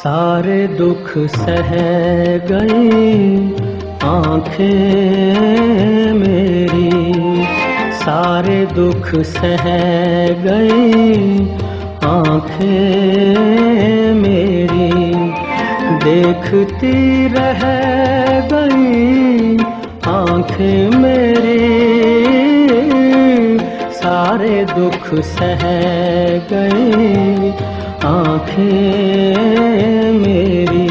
सारे दुख सह गई आंखें मेरी, सारे दुख सह गई आंखें मेरी, देखती रह गई आंखें मेरी, सारे दुख सह गई आंखें मेरी।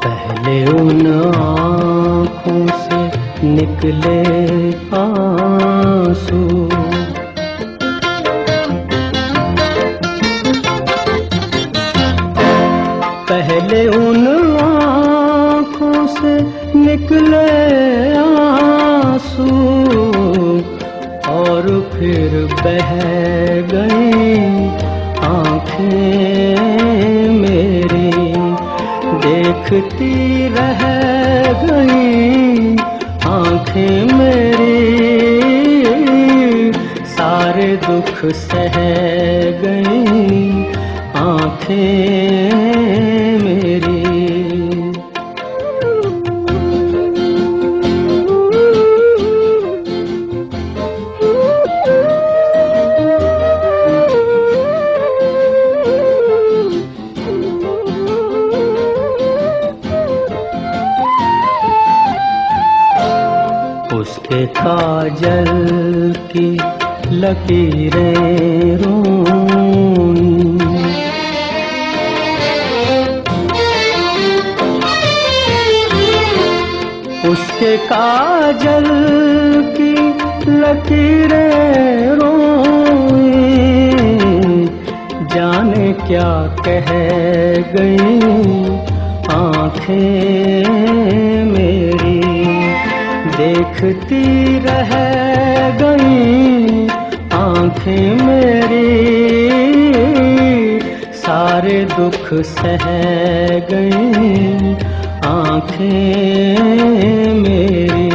पहले उन आँखों से निकले आंसू, पहले उन आँखों से निकले आंसू, और फिर बह गई आंखें मेरी, देखती रह गई आंखें मेरी, सारे दुख सह गई आंखें मेरी। उसके काजल की लकीरें रोई, उसके काजल की लकीरें रोई, जाने क्या कह गई आंखें मेरी, देखती रह गई आंखें मेरी, सारे दुख सह गई आंखें मेरी।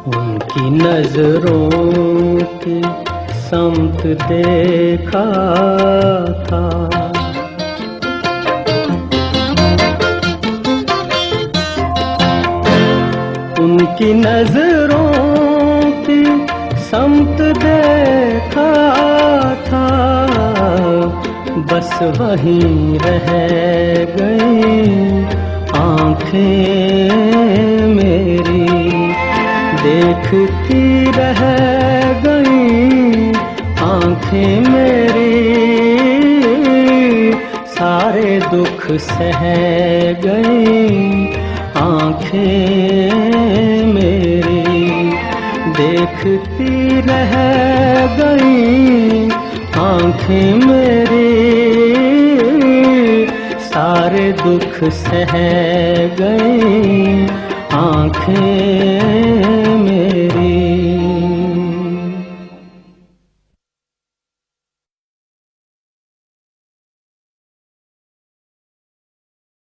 उनकी नजरों की समत देखा था, उनकी नजरों की समत देखा था, बस वहीं रह गई आंखें मेरी, देखती रह गई आंखें मेरी, सारे दुख सह गई आंखें मेरी, देखती रह गई आंखें मेरी, सारे दुख सह गई आंखें